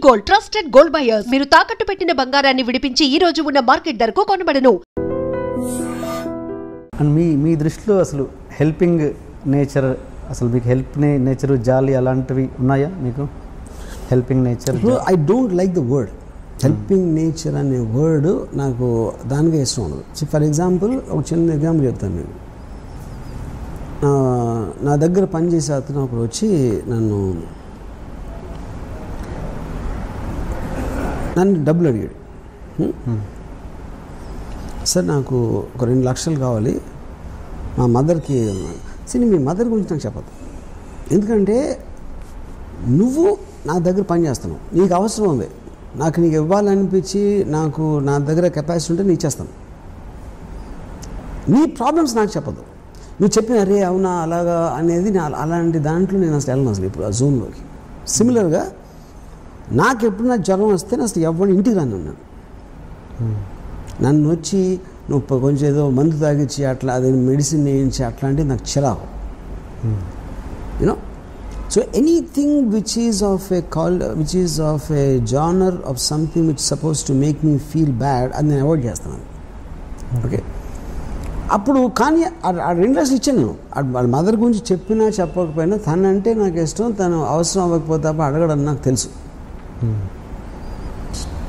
Gold trusted gold buyers. మీరు తాకట్టు పెట్టిన బంగారాన్ని విడిపించి ఈ రోజు ఉన్న మార్కెట్ ధరకు కొనబడను. మీ దృష్టిలో అసలు హెల్పింగ్ నేచర్, అసలు మీకు హెల్ప్ నేచర్, జాలి అలాంటివి ఉన్నాయా మీకు? Helping nature, I don't like the word helping nature అనే వర్డ్. నాకు దానిగా ఇష్టం ఉండదు. ఫర్ ఎగ్జాంపుల్ ఒక చిన్న ఎగ్జాంపుల్ చెప్తాను. నేను నా దగ్గర పనిచేసే అతను ఒకడు వచ్చి నన్ను డబ్బులు అడిగాడు. సార్ నాకు ఒక 2 లక్షలు కావాలి, మా మదర్కి. సరే మీ మదర్ గురించి నాకు చెప్పదు, ఎందుకంటే నువ్వు నా దగ్గర పని చేస్తున్నావు, నీకు అవసరం ఉంది, నాకు నీకు ఇవ్వాలనిపించి నాకు నా దగ్గర కెపాసిటీ ఉంటే నేను ఇచ్చేస్తాను. నీ ప్రాబ్లమ్స్ నాకు చెప్పదు. నువ్వు చెప్పిన అరే అవునా అలాగా అనేది అలాంటి దాంట్లో నేను అసలు వెళ్ళను అసలు ఇప్పుడు ఆ జోన్లోకి. సిమిలర్గా నాకు ఎప్పుడన్నా జ్వరం వస్తే నేను అసలు ఎవరిని ఇంటికి రాను. నన్ను వచ్చి నువ్వు కొంచెం ఏదో మందు తాగించి అట్లా అదే మెడిసిన్ వేయించి అట్లాంటివి నాకు చిరాకు. You know, so anything which is of A genre of something which suppose to make me feel bad అది నేను అవాయిడ్ చేస్తాను. ఓకే, అప్పుడు కానీ ఆ 2 లక్షలు ఇచ్చాను నేను. వాళ్ళ మదర్ గురించి చెప్పినా చెప్పకపోయినా తనంటే నాకు ఇష్టం, తను అవసరం అవ్వకపోతే అడగడం నాకు తెలుసు.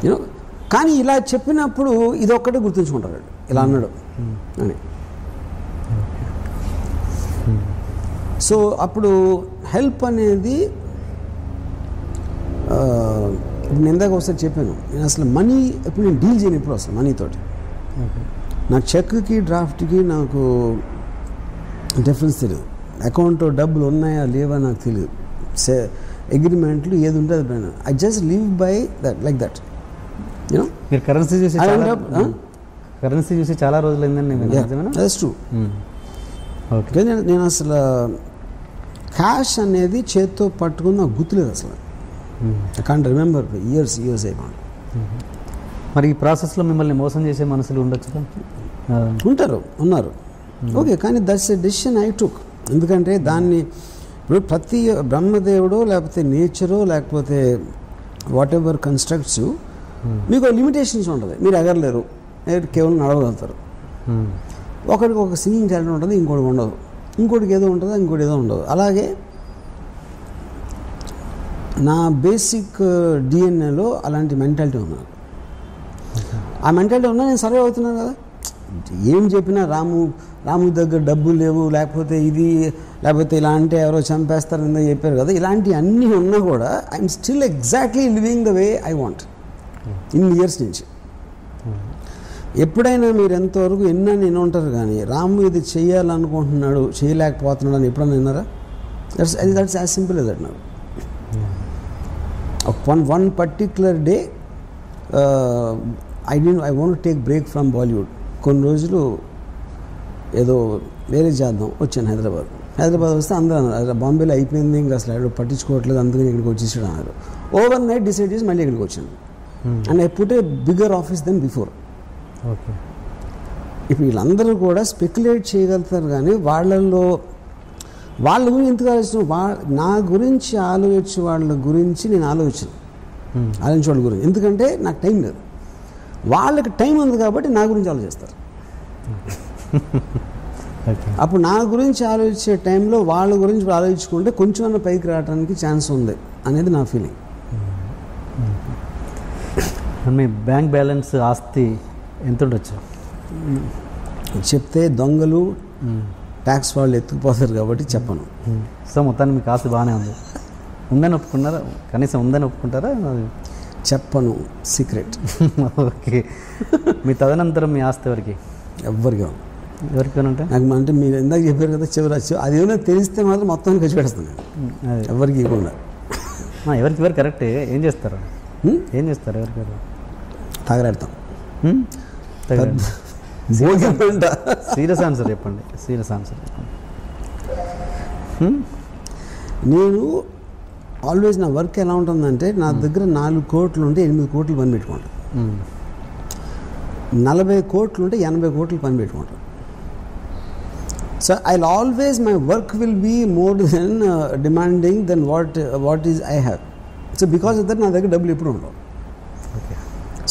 యూనో, కానీ ఇలా చెప్పినప్పుడు ఇదొక్కటే గుర్తుంచుకుంటారు, ఇలా అన్నాడు అని. సో అప్పుడు హెల్ప్ అనేది నేను ఇందాక ఒకసారి చెప్పాను, నేను అసలు మనీ ఎప్పుడు నేను డీల్ చేయను ఎప్పుడు అసలు మనీతోటి. నా చెక్కి డ్రాఫ్ట్కి నాకు డిఫరెన్స్ తెలియదు. అకౌంట్లో డబ్బులు ఉన్నాయా లేవా నాకు తెలియదు. అగ్రిమెంట్లు ఏది ఉంటే అది I just live by that like that. You know, మీరు కరెన్సీ చూసి చాలా రోజులైందండి. That's true. ఓకే, నేను అసలు క్యాష్ అనేది చేత్తో పట్టుకుని నాకు గుర్తులేదు అసలు. ఐ కాంట్ రిమెంబర్ ఇయర్స్ అయిపోయింది. మరి ఈ ప్రాసెస్లో మిమ్మల్ని మోసం చేసే మనుషులు ఉండొచ్చు, ఉన్నారు. ఓకే, కానీ that's a decision I took. ఎందుకంటే దాన్ని ఇప్పుడు ప్రతి బ్రహ్మదేవుడు లేకపోతే నేచరు లేకపోతే వాట్ ఎవర్ కన్స్ట్రక్ట్స్ యూ, మీకు లిమిటేషన్స్ ఉంటుంది. మీరు ఎగరలేరు, కేవలం నడవగలుగుతారు. ఒకరికి ఒక సింగింగ్ టాలెంట్ ఉంటుంది, ఇంకోటి ఉండదు. ఇంకోటికి ఏదో ఉంటుంది, ఇంకోటి ఏదో ఉండదు. అలాగే నా బేసిక్ డిఎన్ఏలో అలాంటి మెంటాలిటీ ఉన్నాను. ఆ మెంటాలిటీ ఉన్నా నేను సర్వే అవుతున్నాను కదా. ఏం చెప్పినా రాము దగ్గర డబ్బులు లేవు, లేకపోతే ఇలా అంటే ఎవరో చంపేస్తారని చెప్పారు కదా, ఇలాంటివి అన్నీ ఉన్నా కూడా I'm still exactly living the way I want ఇన్ని ఇయర్స్ నుంచి. ఎప్పుడైనా మీరు ఎంతవరకు ఎన్నని ఉంటారు కానీ రాము ఇది చేయాలనుకుంటున్నాడు చేయలేకపోతున్నాడు అని ఎప్పుడన్నా విన్నారా? That's as simple as that now. One particular day I want to take break from Bollywood. కొన్ని రోజులు ఏదో వేరే చేద్దాం వచ్చాను హైదరాబాద్ వస్తే అందరూ అన్నారు బాంబేలో అయిపోయింది, ఇంకా అసలు పట్టించుకోవట్లేదు, అందుకని ఇక్కడికి వచ్చేసాడు అన్నారు. ఓవర్ నైట్ డిసైడ్ చేసి మళ్ళీ ఇక్కడికి వచ్చాను. And I put a bigger office then before. Okay, ఇప్పుడు వీళ్ళందరూ కూడా స్పెక్యులేట్ చేయగలుగుతారు కానీ వాళ్ళ గురించి ఎందుకు ఆలోచించు, నా గురించి ఆలోచించే వాళ్ళ గురించి నేను ఆలోచించే వాళ్ళ గురించి, ఎందుకంటే నాకు టైం లేదు. వాళ్ళకి టైం ఉంది కాబట్టి నా గురించి ఆలోచిస్తారు. అప్పుడు నా గురించి ఆలోచించే టైంలో వాళ్ళ గురించి ఆలోచించుకుంటే కొంచెం పైకి రావడానికి ఛాన్స్ ఉంది అనేది నా ఫీలింగ్. మీ బ్యాంక్ బ్యాలెన్స్ ఆస్తి ఎంత ఉండొచ్చు చెప్తే దొంగలు ట్యాక్స్ వాళ్ళు ఎత్తుకుపోతారు కాబట్టి చెప్పను. సో మొత్తాన్ని మీకు ఆస్తి బాగానే ఉంది, ఉందని ఒప్పుకున్నారా? కనీసం ఉందని ఒప్పుకుంటారా? చెప్పను, సీక్రెట్. ఓకే, మీ తదనంతరం మీ ఆస్తి ఎవరికి అంటే నాకు అంటే మీరు ఇందాక చెప్పారు కదా చివరి అది ఏమైనా తెలిస్తే మాత్రం మొత్తం ఖర్చు పెడతాను, ఎవరికి ఇవ్వకుండా. ఎవరికి కరెక్టే. ఏం చేస్తారు ఎవరికి? తాగరాడతాం. సీరియస్ ఆన్సర్ చెప్పండి. నేను ఆల్వేస్ నా వర్క్ ఎలా ఉంటుందంటే నా దగ్గర 4 కోట్లు ఉంటే 8 కోట్లు పని పెట్టుకుంటాను, 40 కోట్లు ఉంటే 80 కోట్లు పని పెట్టుకుంటాను. So my work will be more than demanding than what is I have. So because of that నా దగ్గర డబ్బులు ఎప్పుడు ఉండవు. ఓకే.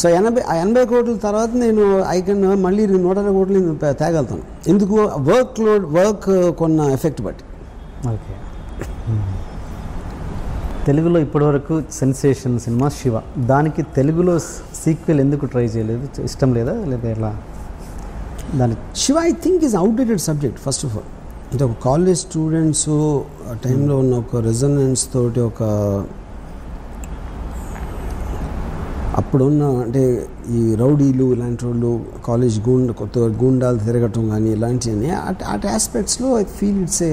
సో 80 కోట్ల తర్వాత నేను మళ్ళీ 120 కోట్లు నేను తేగలుగుతాను. ఎందుకు? వర్క్ కొన్న ఎఫెక్ట్ బట్టి. ఓకే. తెలుగులో ఇప్పటివరకు సెన్సేషన్ సినిమా శివ, దానికి తెలుగులో సీక్వెల్ ఎందుకు ట్రై చేయలేదు? ఇష్టం లేదా లేదా ఎలా? దాని Shiva I think is outdated subject first of all. అంటే ఒక కాలేజ్ స్టూడెంట్స్ ఆ టైంలో ఉన్న ఒక రెజొనెన్స్ తోటి ఒక అప్పుడున్న అంటే ఈ రౌడీలు ఇలాంటి వాళ్ళు కాలేజ్ కొత్తగా గూండాలు తిరగటం కానీ ఇలాంటివన్నీ అట్ ఆస్పెక్ట్స్లో I feel it's a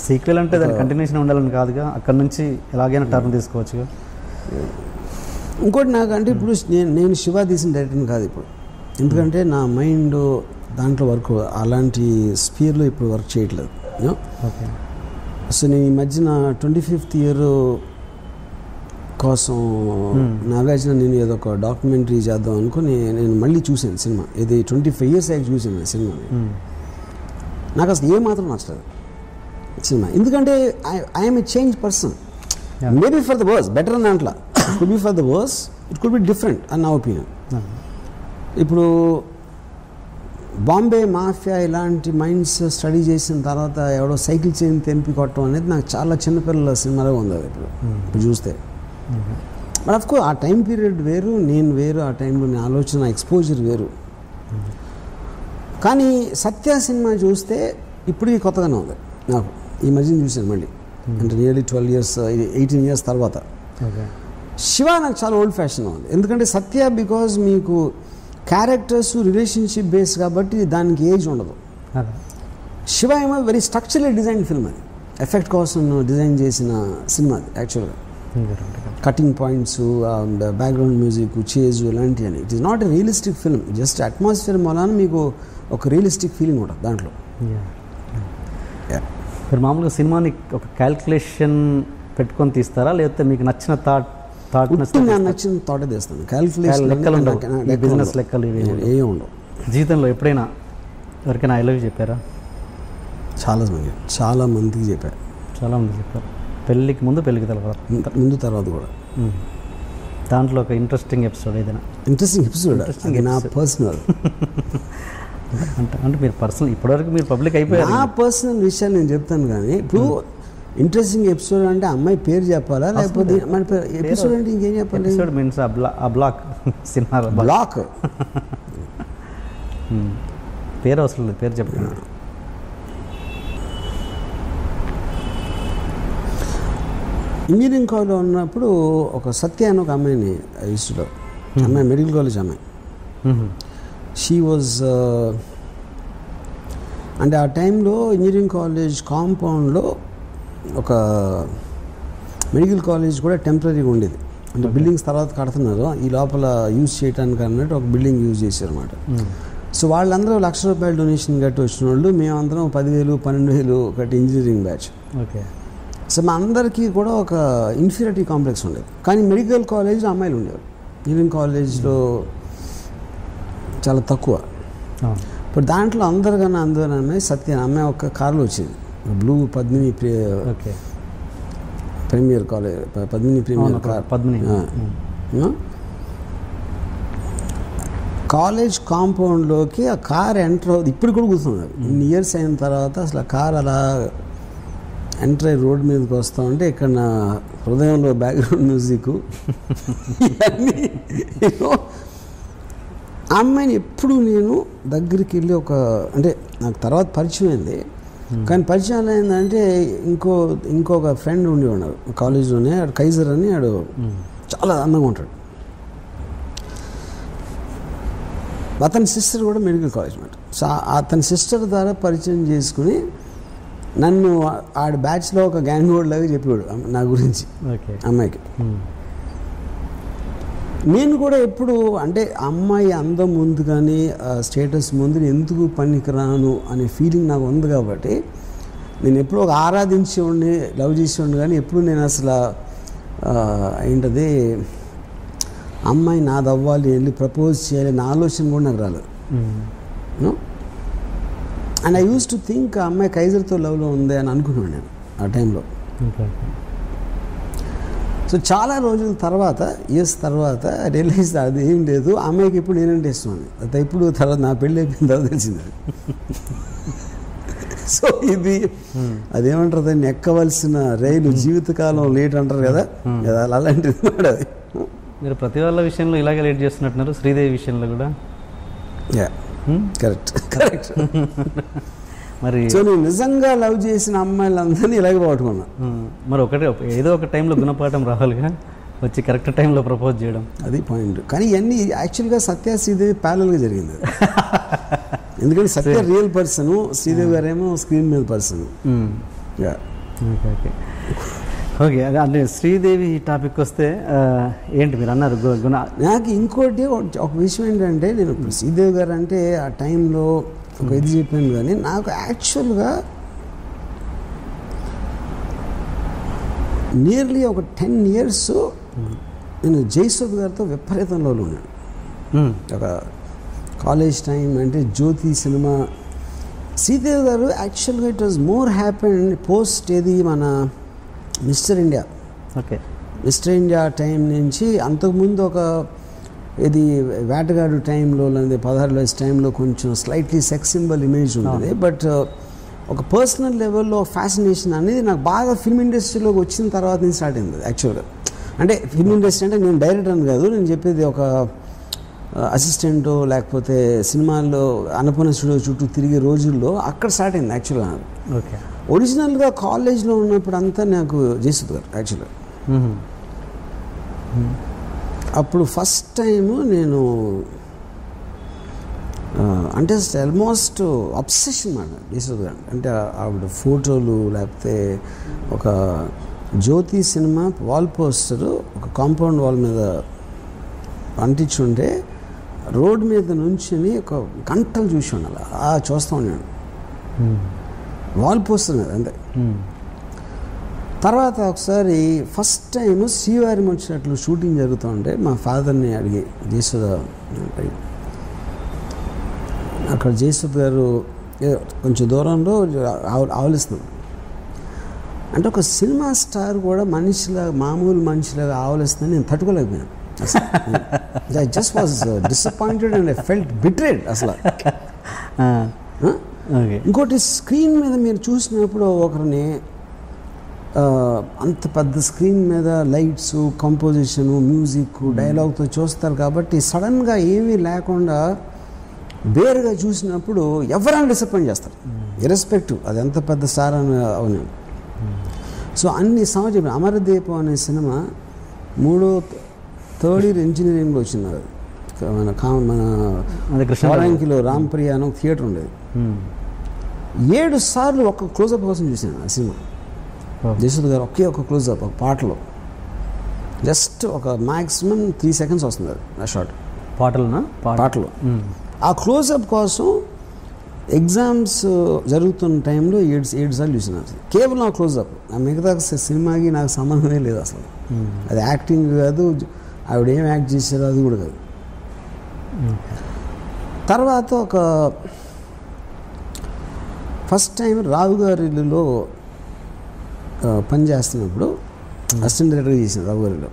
sequel అంటే దాని కంటిన్యూషన్ ఉండాలని కాదుగా, అక్కడ నుంచి ఎలాగైనా టర్న్ తీసుకోవచ్చుగా. ఇంకోటి నాకు అంటే ఇప్పుడు నేను శివ తీసిన డైరెక్టర్ని కాదు ఇప్పుడు, ఎందుకంటే నా మైండ్ దాంట్లో వర్క్ అలాంటి స్పీర్లో ఇప్పుడు వర్క్ చేయట్లేదు. ఓకే. సో నేను ఈ మధ్యన 25th ఇయర్ కోసం నాగార్జున నేను ఏదో ఒక డాక్యుమెంటరీ చేద్దాం అనుకుని నేను మళ్ళీ చూశాను సినిమా. ఇది 25 years అయ్యాక చూశాను సినిమాని. నాకు అసలు ఏమాత్రం నచ్చలేదు సినిమా, ఎందుకంటే I'm a change person. Maybe for the worse, better అని అంట్లా, it could be for the worse, it could be different అని నా ఒపీనియన్. ఇప్పుడు బాంబే మాఫియా ఇలాంటి మైండ్స్ స్టడీ చేసిన తర్వాత ఎవడో సైకిల్ చైన్ తెంపి కొట్టడం అనేది నాకు చాలా చిన్నపిల్లల సినిమాలో ఉంది అది ఇప్పుడు చూస్తే. బట్ ఆఫ్ కోర్స్ ఆ టైం పీరియడ్ వేరు, నేను వేరు, ఆ టైంలో నా ఆలోచన ఎక్స్పోజర్ వేరు. కానీ సత్య సినిమా చూస్తే ఇప్పటికీ కొత్తగానే ఉంది నాకు. ఈ మధ్యన చూశాను మళ్ళీ, అంటే నియర్లీ 12 years 18 years తర్వాత. శివ నాకు చాలా ఓల్డ్ ఫ్యాషన్ ఉంది, ఎందుకంటే సత్య బికాజ్ మీకు క్యారెక్టర్స్ రిలేషన్షిప్ బేస్ కాబట్టి దానికి ఏజ్ ఉండదు. శివ ఏమో వెరీ స్ట్రక్చరల్ డిజైన్ ఫిల్మ్, అది ఎఫెక్ట్ కోసం డిజైన్ చేసిన సినిమా అది యాక్చువల్గా. Cutting points, background music, chase ఇలాంటివి. It is not a realistic film, just atmosphere మూలాన మీకు ఒక రియలిస్టిక్ ఫీలింగ్ ఉంటుంది దాంట్లో. మీరు మామూలుగా సినిమాని ఒక క్యాల్కులేషన్ పెట్టుకొని తీస్తారా, లేకపోతే మీకు నచ్చిన థాట్ నచ్చిన థాటే తీస్తాను. క్యాల్కులేషన్ లెక్కలు ఉండవు, బిజినెస్ లెక్కలు ఏమి ఉండవు. జీవితంలో ఎప్పుడైనా ఎవరికైనా ఐ లవ్ యూ చెప్పారా? చాలా మందికి చెప్పారు. చాలామంది చెప్పారు. పెళ్ళికి ముందు, పెళ్ళికి ముందు తర్వాత కూడా. దాంట్లో ఒక ఇంట్రెస్టింగ్ ఎపిసోడ్ ఏదైనా? ఇంట్రెస్టింగ్ ఎపిసోడ్ నా పర్సనల్ అంటే మీరు పర్సనల్ ఇప్పటివరకు మీరు పబ్లిక్ అయిపోయారు. నా పర్సనల్ విషయాలు నేను చెప్తాను, కానీ ఇప్పుడు ఇంట్రెస్టింగ్ ఎపిసోడ్ అంటే అమ్మాయి పేరు చెప్పాలా, లేకపోతే మన ఎపిసోడ్ అంటే ఇంకేం చెప్పాలి? ఎపిసోడ్ మీన్స్ ఆ బ్లాక్ సినిమా బ్లాక్ పేరు అవసరం లేదు, పేరు చెప్పండి. ఇంజనీరింగ్ కాలేజ్లో ఉన్నప్పుడు ఒక సత్య అని ఒక అమ్మాయిని ఇష్టం, అమ్మాయి మెడికల్ కాలేజ్ అమ్మాయి. షీ వాజ్ అంటే ఆ టైంలో ఇంజనీరింగ్ కాలేజ్ కాంపౌండ్లో ఒక మెడికల్ కాలేజ్ కూడా టెంపరీగా ఉండేది. అంటే బిల్డింగ్స్ తర్వాత కడుతున్నారు, ఈ లోపల యూజ్ చేయడానికి అన్నట్టు ఒక బిల్డింగ్ యూజ్ చేశారు అనమాట. సో వాళ్ళందరూ ₹1,00,000 డొనేషన్ కట్టి వచ్చిన వాళ్ళు, మేమందరం 10,000 12,000 కట్టి ఇంజనీరింగ్ బ్యాచ్. ఓకే. సో మా అందరికీ కూడా ఒక ఇన్ఫీరియారిటీ కాంప్లెక్స్ ఉండేది. కానీ మెడికల్ కాలేజ్లో అమ్మాయిలు ఉండేవారు, ఇంజనీరింగ్ కాలేజ్లో చాలా తక్కువ. ఇప్పుడు దాంట్లో అందరికన్నా అమ్మాయి సత్య అమ్మాయి ఒక కారులో వచ్చింది, blue Padmini premier college, Padmini premier car. College కాంపౌండ్లోకి ఆ కార్ ఎంటర్ అవుతుంది, ఇప్పుడు కూడా కూర్చున్నారు. ఇన్ని ఇయర్స్ అయిన తర్వాత అసలు ఆ కార్ అలా ఎంటర్ అయ్యి రోడ్ మీదకి వస్తూ ఉంటే ఇక్కడ నా హృదయంలో బ్యాక్గ్రౌండ్ మ్యూజిక్ ఇవన్నీ. ఆ అమ్మాయిని ఎప్పుడు నేను దగ్గరికి వెళ్ళి అంటే నాకు తర్వాత పరిచయం అయింది, కానీ పరిచయం ఏంటంటే ఇంకొక ఫ్రెండ్ ఉండి ఉన్నారు కాలేజీలోనే, ఆడు కైజర్ అని, ఆడు చాలా అందంగా ఉంటాడు. అతని సిస్టర్ కూడా మెడికల్ కాలేజ్ అన్నమాట. సో అతని సిస్టర్ ద్వారా పరిచయం చేసుకుని నన్ను ఆడ బ్యాచ్లో ఒక గ్యాంగ్ హోల్డ్ లాగా చెప్పాడు నా గురించి అమ్మాయికి. నేను కూడా ఎప్పుడు అంటే అమ్మాయి అందం ముందు కానీ స్టేటస్ ముందు ఎందుకు పనికిరాను అనే ఫీలింగ్ నాకు ఉంది కాబట్టి నేను ఎప్పుడూ ఒక ఆరాధించేవాడిని, లవ్ చేసేవాడిని, కానీ ఎప్పుడు నేను అసలు ఏంటది అమ్మాయి నాది అవ్వాలి, వెళ్ళి ప్రపోజ్ చేయాలి నా ఆలోచన కూడా నాకు రాలేదు. And I use to think ఆ అమ్మాయి కైజర్తో లవ్లో ఉంది అని అనుకున్నాను నేను ఆ టైంలో. సో చాలా రోజుల తర్వాత ఇయర్స్ తర్వాత రియలైజ్ అది ఏం లేదు, అమ్మాయికి ఇప్పుడు నేనంటే ఇష్టం అని. అది ఇప్పుడు తర్వాత నా పెళ్ళి అయిపోయిన తర్వాత తెలిసింది అది. సో ఇది అదేమంటారు, దాన్ని ఎక్కవలసిన రైలు జీవితకాలం లేట్ అంటారు కదా, అలాంటిది మాట అది. మీరు ప్రతి వాళ్ళ విషయంలో ఇలాగే లేట్ చేస్తున్నట్టున్నారు, శ్రీదేవి విషయంలో కూడా. కరెక్ట్. మరి సో నేను నిజంగా లవ్ చేసిన అమ్మాయిలందరినీ ఇలాగే పట్టుకున్నా. మరి ఏదో ఒక టైంలో గుణపాఠం రావాలిగా, వచ్చి కరెక్ట్ టైంలో ప్రపోజ్ చేయడం, అది పాయింట్. కానీ ఇవన్నీ యాక్చువల్గా సత్య శ్రీదేవి ప్యారల్గా జరిగింది. ఎందుకంటే సత్య రియల్ పర్సన్, శ్రీదేవి గారేమో స్క్రీన్ మీద పర్సన్. ఓకే, అంటే శ్రీదేవి టాపిక్ వస్తే ఏంటి మీరు అన్నారు గుణ. నాకు ఇంకోటి ఒక విషయం ఏంటంటే, నేను శ్రీదేవి గారు అంటే ఆ టైంలో ఒక ఇది చెప్పాను, కానీ నాకు యాక్చువల్గా నియర్లీ ఒక 10 years నేను జయసుధ్ గారితో విపరీతంలో ఉన్నాను. ఒక కాలేజ్ టైం అంటే జ్యోతి సినిమా. శ్రీదేవి గారు యాక్చువల్గా it was more happen post ఏది మన mister India. Okay, mister India time నుంచి అంతకుముందు ఒక ఇది వేటగాడు టైంలో లేదా 16 వయసు టైంలో కొంచెం స్లైట్లీ సెక్స్ సింబల్ ఇమేజ్ ఉంటుంది. బట్ ఒక పర్సనల్ లెవెల్లో ఫ్యాసినేషన్ అనేది నాకు బాగా ఫిల్మ్ ఇండస్ట్రీలోకి వచ్చిన తర్వాత నుంచి స్టార్ట్ అయింది యాక్చువల్గా. అంటే ఫిల్మ్ ఇండస్ట్రీ అంటే నేను డైరెక్టర్ అని కాదు, నేను చెప్పేది ఒక అసిస్టెంటో లేకపోతే సినిమాల్లో అన్నపూర్ణ స్టూడియో చుట్టూ తిరిగే రోజుల్లో అక్కడ స్టార్ట్ అయింది యాక్చువల్గా. ఓకే, ఒరిజినల్గా కాలేజ్లో ఉన్నప్పుడు అంతా నాకు జయసుధ్ గారు యాక్చువల్గా. అప్పుడు ఫస్ట్ టైము నేను అంటే ఆల్మోస్ట్ అబ్సెషన్ మాట జయసుధ్ గారు అంటే. ఆవిడ ఫోటోలు లేకపోతే ఒక జ్యోతి సినిమా వాల్ పోస్టరు ఒక కాంపౌండ్ వాల్ మీద అంటించుంటే రోడ్ మీద నుంచుని ఒక గంటలు చూసి ఉండాలి, చూస్తూ ఉన్నాను. వాల్ పోస్టర్ కదా అంతే. తర్వాత ఒకసారి ఫస్ట్ టైం శ్రీవారి వచ్చినట్లు షూటింగ్ జరుగుతూ ఉంటే మా ఫాదర్ని అడిగి, జయసుధ అక్కడ జయసుధ్ గారు కొంచెం దూరంలో ఆవలిస్తున్నాం అంటే ఒక సినిమా స్టార్ కూడా మనిషిలాగా మామూలు మనిషిలాగా ఆవలిస్తుందని నేను తట్టుకోలేకపోయాను. I just was disappointed and I felt betrayed అసలు. ఇంకోటి స్క్రీన్ మీద మీరు చూసినప్పుడు ఒకరిని అంత పెద్ద స్క్రీన్ మీద లైట్స్, కంపోజిషను, మ్యూజిక్, డైలాగ్తో చూస్తారు కాబట్టి సడన్గా ఏమీ లేకుండా వేరుగా చూసినప్పుడు ఎవరైనా డిసప్పాయింట్ చేస్తారు, ఇర్రెస్పెక్టివ్ అది ఎంత పెద్ద స్టార్ అని అవును. సో అన్ని సంవత్సరం అమరదీపం అనే సినిమా థర్డ్ ఇయర్ ఇంజనీరింగ్లో వచ్చింది. అది మన కృష్ణాంకిలో రాంప్రియ అని ఒక థియేటర్ ఉండేది. 7 సార్లు ఒక క్లోజప్ కోసం చూసాను ఆ సినిమా. జయసుధ్ గారు ఒక క్లోజప్ ఒక పాటలో జస్ట్ ఒక మ్యాక్సిమం 3 seconds వస్తుంది అది ఆ షాట్ పాటలో. ఆ క్లోజప్ కోసం ఎగ్జామ్స్ జరుగుతున్న టైంలో 7 సార్లు చూసినాను కేవలం ఆ క్లోజప్. ఆ మిగతా సినిమాకి నాకు సంబంధమే లేదు అసలు. అది యాక్టింగ్ కాదు, ఆవిడ ఏం యాక్ట్ చేశారో అది కూడా కాదు. తర్వాత ఒక ఫస్ట్ టైం రావు గారి ఇల్లులో పనిచేస్తున్నప్పుడు అసిస్టెంట్ డైరెక్టర్గా చేసిన రావు గారిలో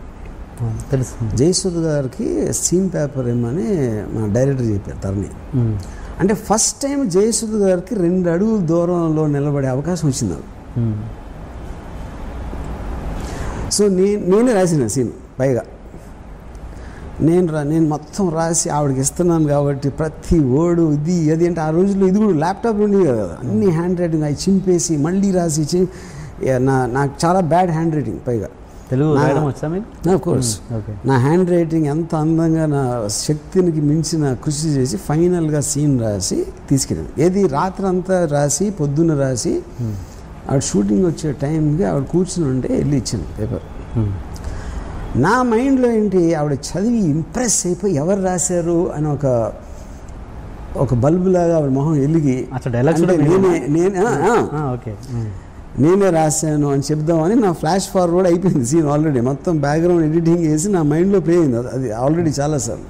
తెలుసు. జయసుధ్ గారికి సీన్ పేపర్ ఏమని మా డైరెక్టర్ చెప్పారు తరణి. అంటే ఫస్ట్ టైం జయసుధ్ గారికి 2 అడుగుల దూరంలో నిలబడే అవకాశం వచ్చింది. సో నేనే రాసిన సీన్ పైగా నేను మొత్తం రాసి ఆవిడకి ఇస్తున్నాను కాబట్టి ప్రతి వర్డు ఇది అది అంటే ఆ రోజుల్లో ఇది కూడా ల్యాప్టాప్ ఉండేది కదా, అన్ని హ్యాండ్ రైటింగ్ అవి చింపేసి మళ్ళీ రాసి నాకు చాలా బ్యాడ్ హ్యాండ్ రైటింగ్ పైగా తెలుగు రాయడం వచ్చా మీకు? Of course. నా హ్యాండ్ రైటింగ్ ఎంత అందంగా నా శక్తికి మించిన కృషి చేసి ఫైనల్గా సీన్ రాసి తీసుకెళ్ళాను. ఏది రాత్రి అంతా రాసి పొద్దున్న రాసి ఆవిడ షూటింగ్ వచ్చే టైంకి ఆవిడ కూర్చుని ఉంటే వెళ్ళి ఇచ్చాను పేపర్. నా మైండ్లో ఏంటి, ఆవిడ చదివి ఇంప్రెస్ అయిపోయి ఎవరు రాశారు అని ఒక బల్బులాగా ఆవిడ మొహం వెలిగి నేనే రాశాను అని చెప్దామని నా ఫ్లాష్ ఫార్వర్డ్ అయిపోయింది సీన్ ఆల్రెడీ. మొత్తం బ్యాక్గ్రౌండ్ ఎడిటింగ్ చేసి నా మైండ్లో ప్లే అయింది అది ఆల్రెడీ చాలాసార్లు.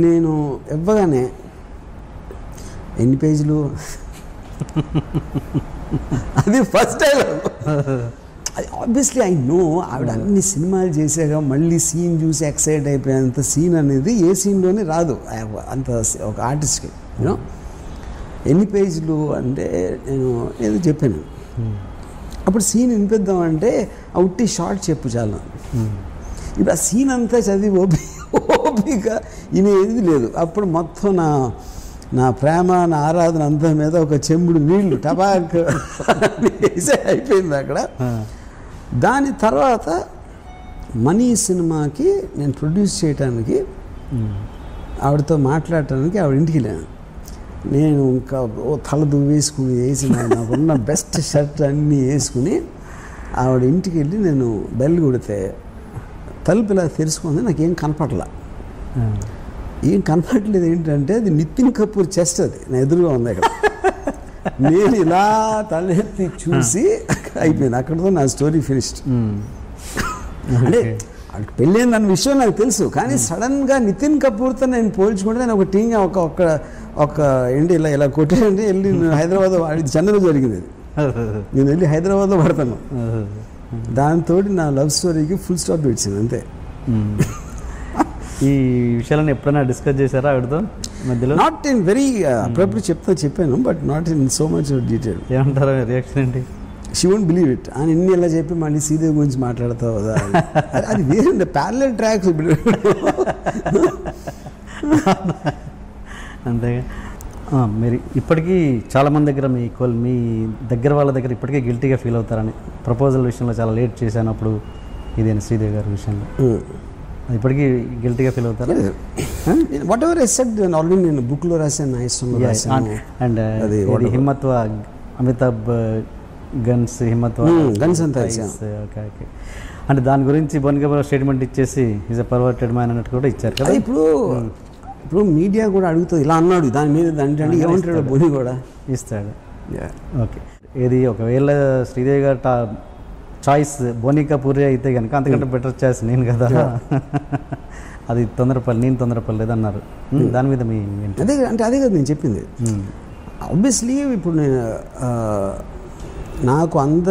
నేను ఇవ్వగానే ఎన్ని పేజీలు అది ఫస్ట్ టైం అది ఆబ్వియస్లీ ఐ నో ఆవిడ అన్ని సినిమాలు చేసాక మళ్ళీ సీన్ చూసి ఎక్సైట్ అయిపోయేంత సీన్ అనేది ఏ సీన్లోనే రాదు అంత ఒక ఆర్టిస్ట్కి యూనో. ఎన్ని పేజీలు అంటే నేను ఏదో చెప్పాను, అప్పుడు సీన్ వినిపిద్దామంటే ఉట్టి షార్ట్ చెప్పు చాలా. ఇప్పుడు ఆ సీన్ అంతా చదివి ఓపిక ఇనేది లేదు. అప్పుడు మొత్తం నా ప్రేమ నా ఆరాధన అంతా మీద ఒక చెంబుడు నీళ్లు టబాక్ వేసే అయిపోయింది అక్కడ. దాని తర్వాత మనీ సినిమాకి నేను ప్రొడ్యూస్ చేయడానికి ఆవిడతో మాట్లాడటానికి ఆవిడ ఇంటికి వెళ్ళాను. నేను ఇంకా తల దువ్వేసుకుని వేసి నాకున్న బెస్ట్ షర్ట్ అన్నీ వేసుకుని ఆవిడ ఇంటికి వెళ్ళి నేను బెల్ కొడితే తలుపు ఇలా తెరుచుకుంది. నాకేం కనపడలా. ఏం కనపడలేదు ఏంటంటే అది నితిన్ కపూర్ చెస్ట్, అది నా ఎదురుగా ఉంది అక్కడ. నేను ఇలా తలెత్తి చూసి అయిపోయింది, అక్కడితో నా స్టోరీ ఫినిష్డ్. అంటే పెళ్ళైందన్న విషయం నాకు తెలుసు, కానీ సడన్గా నితిన్ కపూర్తో నేను పోల్చుకుంటే నేను ఒక టీంగా ఒక ఏంటి ఇలా కొట్టేయండి వెళ్ళి హైదరాబాద్ చెన్నైలో జరిగింది. నేను వెళ్ళి హైదరాబాద్లో పడతాను. దాంతో నా లవ్ స్టోరీకి ఫుల్ స్టాప్ పెట్టాను అంతే. ఈ విషయాలను ఎప్పుడైనా డిస్కస్ చేశారా ఆవిడతో మధ్యలో? నాట్ ఇన్ వెరీ అప్పుడప్పుడు చెప్పాను, but not in so much detail. ఏమంటారు రియాక్షన్ ఏంటి? She won't believe it. అని ఇన్ని ఎలా చెప్పి మళ్ళీ శ్రీదేవి గురించి మాట్లాడతావు కదా, అది వేరే ప్యారలల్ ట్రాక్స్. ఇప్పుడు అంతేగా. మీరు ఇప్పటికీ చాలామంది దగ్గర మీ దగ్గర వాళ్ళ దగ్గర ఇప్పటికీ గిల్టీగా ఫీల్ అవుతారని, ప్రపోజల్ విషయంలో చాలా లేట్ చేశాను అప్పుడు ఇదేనా శ్రీదేవి గారి విషయంలో ఇప్పటికీ గిల్టీగా ఫీల్ అవుతారు? What ever I said already నేను బుక్లో రాశాను, నా ఇష్టంలో రాశాను. అండ్ హిమ్మత్వ అమితాబ్ గన్స్ గన్స్ అంతా ఓకే ఓకే. అంటే దాని గురించి బోనిగా స్టేట్మెంట్ ఇచ్చేసి ఈజ్ ఎ పర్వర్టెడ్ మ్యాన్ అన్నట్టు కూడా ఇచ్చారు కదా. ఇప్పుడు మీడియా కూడా అడుగుతుంది ఇలా అన్నాడు దాని మీద అంటే ఏమంటాడు బోని కూడా ఇస్తాడు. ఓకే. ఏది ఒకవేళ శ్రీదేవి గారు చాయిస్ బోని కపూరే అయితే కనుక అంతకంటే బెటర్ చాయిస్ నేను కదా. అది నేను తొందరపడలేదు అన్నారు. దాని మీద మీ అదే కదా నేను చెప్పింది. ఆబ్వియస్లీ ఇప్పుడు నేను నాకు అంత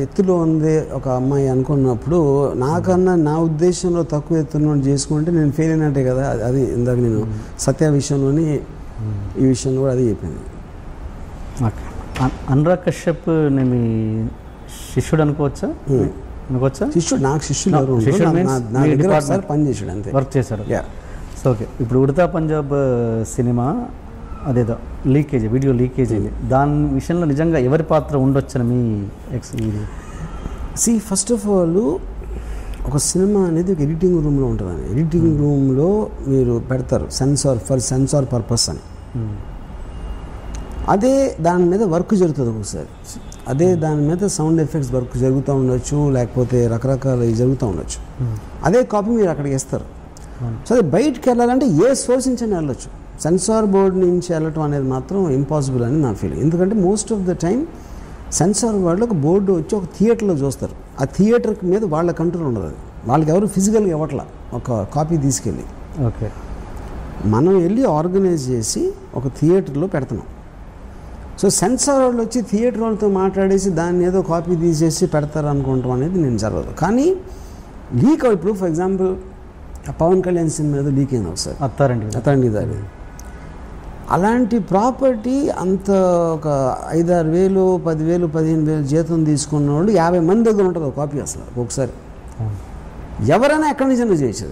ఎత్తులో ఉంది ఒక అమ్మాయి అనుకున్నప్పుడు నాకన్నా నా ఉద్దేశంలో తక్కువ ఎత్తులో చేసుకుంటే నేను ఫెయిల్ అయినట్టే కదా. అది ఇందాక నేను సత్య విషయంలోని ఈ విషయంలో కూడా అదే చెప్పింది. అనురాగ్ కశ్యప్ నేను మీ శిష్యుడు అనుకోవచ్చా? శిష్యుడు నాకు శిష్యుడు పని చేశాడు అంతే, వర్క్ చేశాడు. So okay. ఇప్పుడు ఉడతా పంజాబ్ సినిమా అదేదో లీకేజ్, వీడియో లీకేజ్ అయింది. దాని విషయంలో నిజంగా ఎవరి పాత్ర ఉండొచ్చని మీ ఫస్ట్ ఆఫ్ ఆల్ ఒక సినిమా అనేది ఒక ఎడిటింగ్ రూమ్లో ఉంటుందని, ఎడిటింగ్ రూమ్లో మీరు పెడతారు సెన్సార్ పర్పస్ అని. అదే దాని మీద వర్క్ జరుగుతుంది ఒకసారి, అదే దాని మీద సౌండ్ ఎఫెక్ట్స్ వర్క్ జరుగుతూ ఉండొచ్చు, లేకపోతే రకరకాల జరుగుతూ ఉండొచ్చు. అదే కాపీ మీరు అక్కడికి వేస్తారు. సో అది బయటకు వెళ్ళాలంటే ఏ సోర్స్ నుంచి వెళ్ళొచ్చు, సెన్సార్ బోర్డ్ నుంచి వెళ్ళటం అనేది మాత్రం ఇంపాసిబుల్ అని నా ఫీలింగ్. ఎందుకంటే most of the time censor వాళ్ళు ఒక బోర్డు వచ్చి ఒక థియేటర్లో చూస్తారు. ఆ థియేటర్ మీద వాళ్ళ కంట్రోల్ ఉండదు, అది వాళ్ళకి ఎవరు ఫిజికల్గా ఇవ్వట్లా ఒక కాపీ తీసుకెళ్ళి. ఓకే. మనం వెళ్ళి ఆర్గనైజ్ చేసి ఒక థియేటర్లో పెడుతున్నాం. సో సెన్సార్ వాళ్ళు వచ్చి థియేటర్ వాళ్ళతో మాట్లాడేసి దాన్ని ఏదో కాపీ తీసేసి పెడతారు అనుకోవటం అనేది నేను జరగదు. కానీ లీక్ ఇప్పుడు for example Pawan Kalyan cinema ఏదో లీక్ అయింది ఒకసారి, అత్తారండి దారి. అలాంటి ప్రాపర్టీ అంత ఒక 5,000, 10,000, 15,000 జీతం తీసుకున్న వాళ్ళు 50 మంది దగ్గర ఉంటుంది ఒక కాపీ. అసలు ఒకసారి ఎవరైనా ఎక్కడి నుంచి చేయొచ్చు.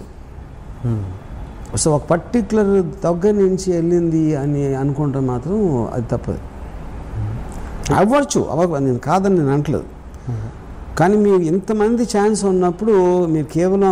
సో ఒక పర్టిక్యులర్ దగ్గర నుంచి వెళ్ళింది అని అనుకుంటే మాత్రం అది తప్పదు. అవ్వచ్చు, నేను కాదని నేను అంటలేదు. కానీ మీరు ఇంతమంది ఛాన్స్ ఉన్నప్పుడు మీరు కేవలం